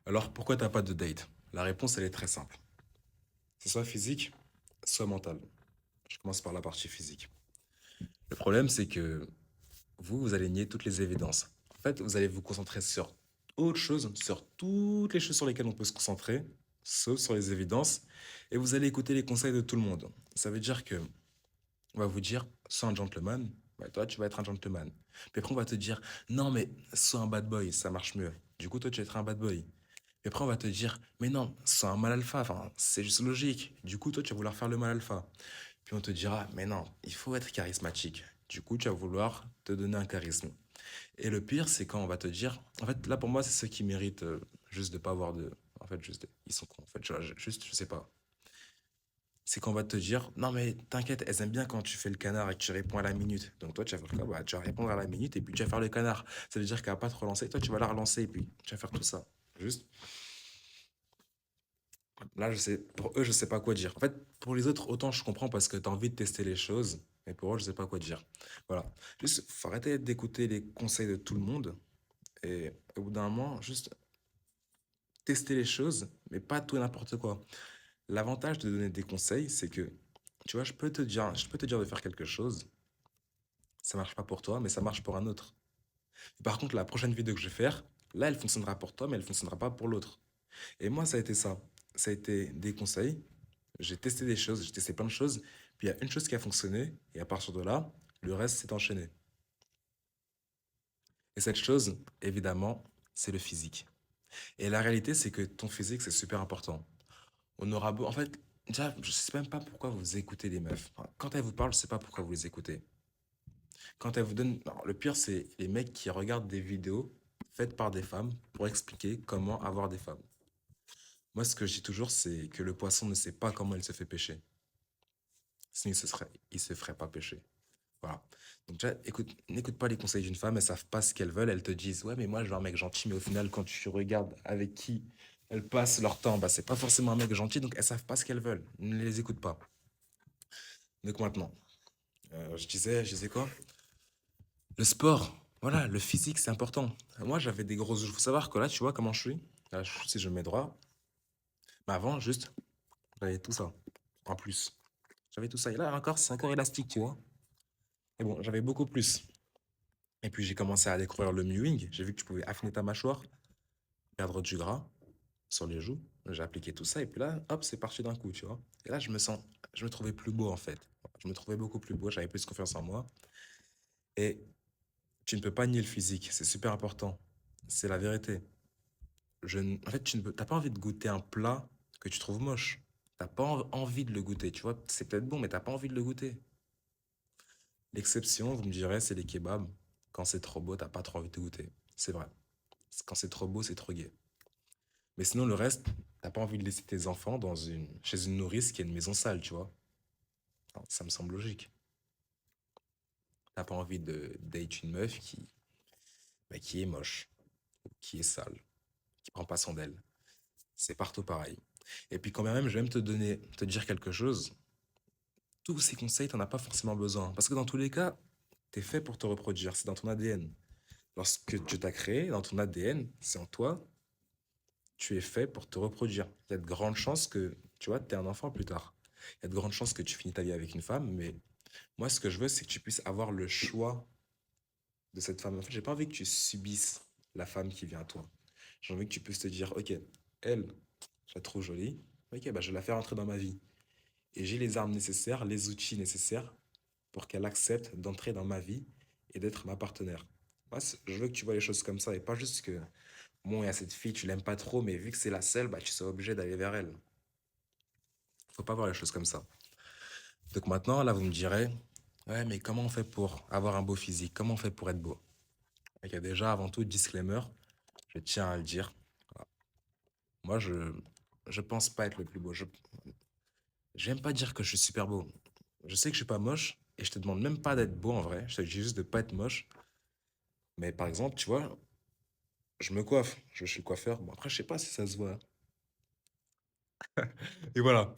Alors, pourquoi t'as pas de date? La réponse, elle est très simple. C'est soit physique, soit mental. Je commence par la partie physique. Le problème, c'est que vous allez nier toutes les évidences. En fait, vous allez vous concentrer sur autre chose, sur toutes les choses sur lesquelles on peut se concentrer, sauf sur les évidences, et vous allez écouter les conseils de tout le monde. Ça veut dire que on va vous dire, sois un gentleman, bah, toi, tu vas être un gentleman. Puis après, on va te dire, non, mais sois un bad boy, ça marche mieux. Du coup, toi, tu vas être un bad boy. Et après, on va te dire, mais non, c'est un mal alpha, enfin, c'est juste logique. Du coup, toi, tu vas vouloir faire le mal alpha. Puis on te dira, mais non, il faut être charismatique. Du coup, tu vas vouloir te donner un charisme. Et le pire, c'est quand on va te dire, en fait, là, pour moi, c'est ceux qui méritent juste de pas avoir de. En fait, juste, ils sont cons. En fait, juste, je sais pas. C'est qu'on va te dire, non, mais t'inquiète, elles aiment bien quand tu fais le canard et que tu réponds à la minute. Donc toi, tu vas faire quoi? Bah, tu vas répondre à la minute et puis tu vas faire le canard. Ça veut dire qu'elle va pas te relancer. Toi, tu vas la relancer et puis tu vas faire tout ça. Juste. Là, je sais, pour eux, je sais pas quoi dire. En fait, pour les autres, autant je comprends parce que tu as envie de tester les choses, mais pour eux, je sais pas quoi dire. Voilà. Juste, faut arrêter d'écouter les conseils de tout le monde et au bout d'un moment, juste tester les choses, mais pas tout et n'importe quoi. L'avantage de donner des conseils, c'est que, tu vois, je peux te dire de faire quelque chose, ça marche pas pour toi, mais ça marche pour un autre. Par contre, la prochaine vidéo que je vais faire, là, elle fonctionnera pour toi, mais elle fonctionnera pas pour l'autre. Et moi, ça a été ça. Ça a été des conseils. J'ai testé des choses, j'ai testé plein de choses. Puis il y a une chose qui a fonctionné. Et à partir de là, le reste s'est enchaîné. Et cette chose, évidemment, c'est le physique. Et la réalité, c'est que ton physique, c'est super important. On aura beau. En fait, déjà, je sais même pas pourquoi vous écoutez les meufs. Enfin, quand elles vous parlent, je sais pas pourquoi vous les écoutez. Quand elles vous donnent. Non, le pire, c'est les mecs qui regardent des vidéos faites par des femmes pour expliquer comment avoir des femmes. Moi, ce que je dis toujours, c'est que le poisson ne sait pas comment il se fait pêcher. Sinon, il se ferait pas pêcher. Voilà. Donc, déjà, écoute, n'écoute pas les conseils d'une femme, elles savent pas ce qu'elles veulent, elles te disent, ouais, mais moi, je veux un mec gentil, mais au final, quand tu regardes avec qui elles passent leur temps, bah, c'est pas forcément un mec gentil, donc elles savent pas ce qu'elles veulent. Ne les écoute pas. Donc, maintenant, je disais quoi? Le sport, voilà, le physique, c'est important. Moi, j'avais des grosses. Il faut savoir que là, tu vois comment je suis. Là, si je me mets droit, mais avant, juste, j'avais tout ça. En plus. J'avais tout ça. Et là, encore, c'est encore élastique, tu vois. Et bon, j'avais beaucoup plus. Et puis, j'ai commencé à découvrir le mewing. J'ai vu que tu pouvais affiner ta mâchoire, perdre du gras sur les joues. J'ai appliqué tout ça. Et puis là, hop, c'est parti d'un coup, tu vois. Et là, je me trouvais plus beau, en fait. Je me trouvais beaucoup plus beau. J'avais plus confiance en moi. Et tu ne peux pas nier le physique. C'est super important. C'est la vérité. En fait, t'as pas envie de goûter un plat que tu trouves moche. T'as pas envie de le goûter, tu vois. C'est peut-être bon, mais t'as pas envie de le goûter. L'exception, vous me direz, c'est les kebabs. Quand c'est trop beau, t'as pas trop envie de goûter. C'est vrai. Quand c'est trop beau, c'est trop gai. Mais sinon, le reste, t'as pas envie de laisser tes enfants chez une nourrice qui a une maison sale, tu vois. Enfin, ça me semble logique. T'as pas envie de date une meuf qui est moche, qui est sale, qui prend pas soin d'elle. C'est partout pareil. Et puis quand même, je vais même te dire quelque chose. Tous ces conseils, t'en as pas forcément besoin. Parce que dans tous les cas, t'es fait pour te reproduire. C'est dans ton ADN. Lorsque Dieu t'a créé, dans ton ADN, c'est en toi, tu es fait pour te reproduire. Il y a de grandes chances que, tu vois, tu aies un enfant plus tard. Il y a de grandes chances que tu finis ta vie avec une femme, mais moi, ce que je veux, c'est que tu puisses avoir le choix de cette femme. En fait, j'ai pas envie que tu subisses la femme qui vient à toi. J'ai envie que tu puisses te dire, ok, elle, je la trouve jolie, ok, bah, je vais la faire entrer dans ma vie. Et j'ai les armes nécessaires, les outils nécessaires pour qu'elle accepte d'entrer dans ma vie et d'être ma partenaire. Moi, je veux que tu vois les choses comme ça et pas juste que, bon, il y a cette fille, tu l'aimes pas trop, mais vu que c'est la seule, bah, tu seras obligé d'aller vers elle. Faut pas voir les choses comme ça. Donc maintenant, là, vous me direz, ouais, mais comment on fait pour avoir un beau physique? Comment on fait pour être beau? Il y a déjà, avant tout, disclaimer, je tiens à le dire. Voilà. Moi, je pense pas être le plus beau. J'aime pas dire que je suis super beau. Je sais que je suis pas moche et je te demande même pas d'être beau en vrai. Je te dis juste de pas être moche. Mais par exemple, tu vois, je me coiffe, je suis coiffeur. Bon, après, je sais pas si ça se voit. Et voilà.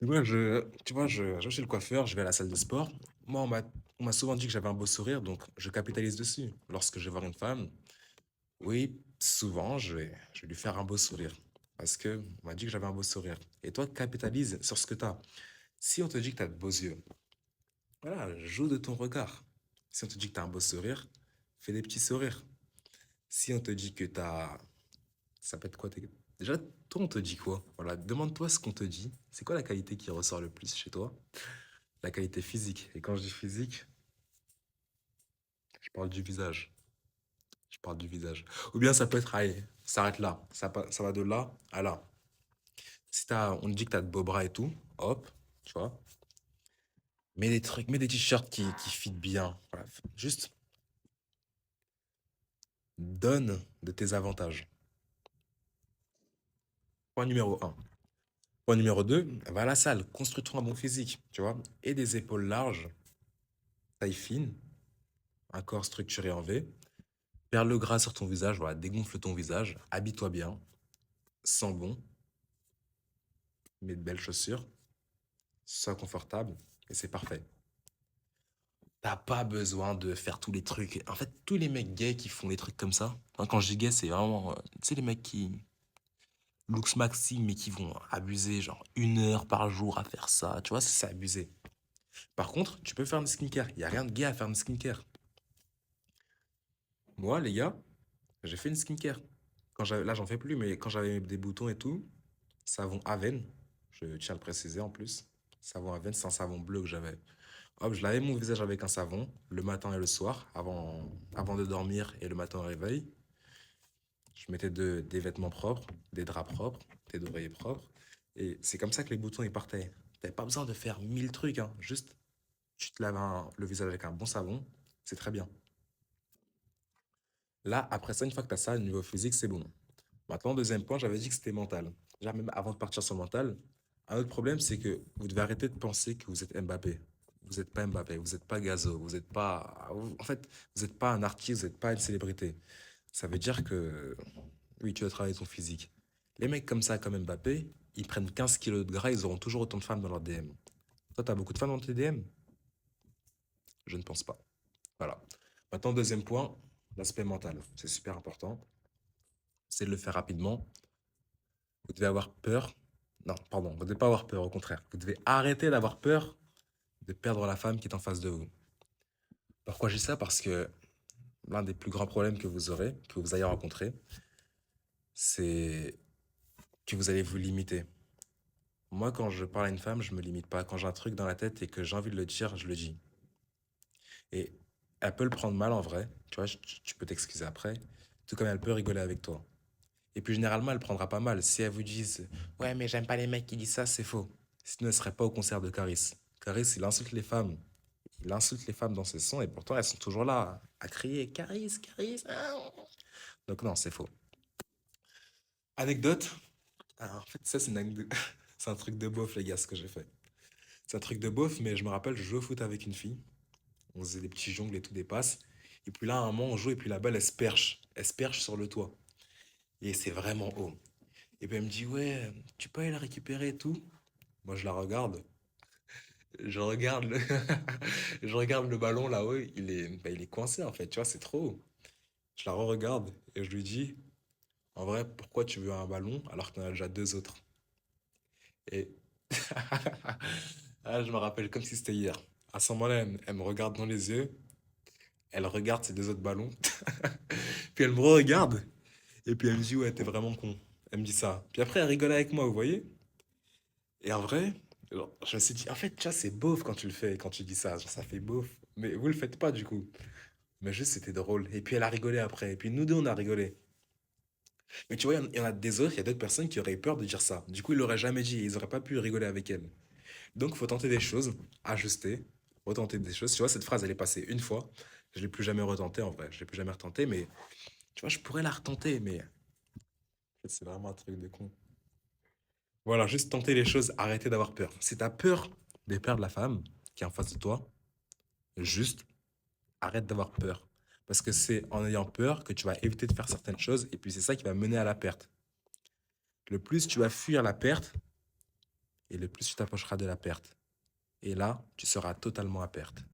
Et moi, tu vois, je suis le coiffeur, je vais à la salle de sport. Moi, on m'a souvent dit que j'avais un beau sourire, donc je capitalise dessus. Lorsque je vais voir une femme, oui, Souvent, je vais lui faire un beau sourire. Parce que on m'a dit que j'avais un beau sourire. Et toi, capitalise sur ce que tu as. Si on te dit que tu as de beaux yeux, voilà, joue de ton regard. Si on te dit que tu as un beau sourire, fais des petits sourires. Si on te dit que tu as... Ça peut être quoi déjà, toi, on te dit quoi? Voilà, demande-toi ce qu'on te dit. C'est quoi la qualité qui ressort le plus chez toi? La qualité physique. Et quand je dis physique, je parle du visage. Je parle du visage. Ou bien ça peut être, allez, ça s'arrête là. Ça va de là à là. Si on te dit que tu as de beaux bras et tout, hop, tu vois, mets des trucs, mets des t-shirts qui fit bien. Voilà, juste donne de tes avantages. Point numéro un. Point numéro 2, va à la salle, construis-toi un bon physique, tu vois, et des épaules larges, taille fine, un corps structuré en V, perle le gras sur ton visage, voilà, dégonfle ton visage, habille-toi bien, sens bon, mets de belles chaussures, sois confortable, et c'est parfait. T'as pas besoin de faire tous les trucs. En fait, tous les mecs gays qui font les trucs comme ça, hein, quand je dis gay, c'est vraiment, tu sais, les mecs qui looks maxi, mais qui vont abuser, genre 1 heure par jour à faire ça, tu vois, c'est abusé. Par contre, tu peux faire une skincare. Il n'y a rien de gay à faire une skincare. Moi, les gars, j'ai fait une skincare. Là, j'en fais plus, mais quand j'avais des boutons et tout, savon Aven, je tiens à le préciser en plus. Savon Aven, c'est un savon bleu que j'avais. Hop, je lavais mon visage avec un savon, le matin et le soir, avant de dormir et le matin au réveil. Je mettais des vêtements propres, des draps propres, des oreillers propres. Et c'est comme ça que les boutons, ils partaient. T'avais pas besoin de faire 1000 trucs, hein. Juste, tu te laves le visage avec un bon savon, c'est très bien. Là, après ça, une fois que tu as ça, au niveau physique, c'est bon. Maintenant, deuxième point, j'avais dit que c'était mental. Déjà, même avant de partir sur le mental, un autre problème, c'est que vous devez arrêter de penser que vous êtes Mbappé. Vous n'êtes pas Mbappé, vous n'êtes pas Gazo, vous n'êtes pas... En fait, vous n'êtes pas un artiste, vous n'êtes pas une célébrité. Ça veut dire que, oui, tu dois travailler ton physique. Les mecs comme ça, comme Mbappé, ils prennent 15 kilos de gras, ils auront toujours autant de femmes dans leur DM. Toi, tu as beaucoup de femmes dans tes DM? Je ne pense pas. Voilà. Maintenant, deuxième point, l'aspect mental. C'est super important. C'est de le faire rapidement. Vous devez avoir peur. Non, pardon, vous ne devez pas avoir peur, au contraire. Vous devez arrêter d'avoir peur de perdre la femme qui est en face de vous. Pourquoi j'ai ça? Parce que l'un des plus grands problèmes que vous aurez, que vous allez rencontrer, c'est que vous allez vous limiter. Moi, quand je parle à une femme, je me limite pas. Quand j'ai un truc dans la tête et que j'ai envie de le dire, je le dis. Et elle peut le prendre mal en vrai, tu vois, tu peux t'excuser après, tout comme elle peut rigoler avec toi. Et puis généralement, elle prendra pas mal. Si elle vous dit ouais, mais j'aime pas les mecs qui disent ça, c'est faux. Sinon, elle serait pas au concert de Caris. Caris, il insulte les femmes. Il insulte les femmes dans ses sons et pourtant, elles sont toujours là à crier Caris, Caris. Ah. Donc, non, c'est faux. Anecdote. Ah, en fait, ça, c'est une anecdote. C'est un truc de beauf, les gars, ce que j'ai fait. C'est un truc de beauf, mais je me rappelle, je jouais au foot avec une fille. On faisait des petits jongles et tout, des passes. Et puis là, à un moment, on joue et puis la balle, elle se perche. Elle se perche sur le toit. Et c'est vraiment haut. Et puis elle me dit, ouais, tu peux aller la récupérer et tout. Moi, je la regarde. Je regarde le, je regarde le ballon là-haut. Il est coincé en fait. Tu vois, c'est trop haut. Je la re-regarde et je lui dis, en vrai, pourquoi tu veux un ballon alors que t'en as déjà deux autres? Et ah, je me rappelle comme si c'était hier. À ce moment-là, elle me regarde dans les yeux. Elle regarde ses deux autres ballons. Puis elle me regarde. Et puis elle me dit, ouais, t'es vraiment con. Elle me dit ça. Puis après, elle rigole avec moi, vous voyez? Et en vrai, genre, je me suis dit, en fait, tu vois, c'est beauf quand tu le fais, quand tu dis ça. Genre, ça fait beauf. Mais vous le faites pas, du coup. Mais juste, c'était drôle. Et puis elle a rigolé après. Et puis nous deux, on a rigolé. Mais tu vois, il y en a des autres, il y a d'autres personnes qui auraient peur de dire ça. Du coup, ils l'auraient jamais dit. Ils auraient pas pu rigoler avec elle. Donc, faut tenter des choses, ajuster, retenter des choses. Tu vois, cette phrase, elle est passée une fois. Je l'ai plus jamais retentée, en vrai. Je l'ai plus jamais retentée, mais tu vois, je pourrais la retenter, mais en fait, c'est vraiment un truc de con. Voilà, juste tenter les choses, arrêter d'avoir peur. Si t'as peur de perdre la femme qui est en face de toi, juste arrête d'avoir peur. Parce que c'est en ayant peur que tu vas éviter de faire certaines choses et puis c'est ça qui va mener à la perte. Le plus tu vas fuir la perte et le plus tu t'approcheras de la perte. Et là, tu seras totalement à perte.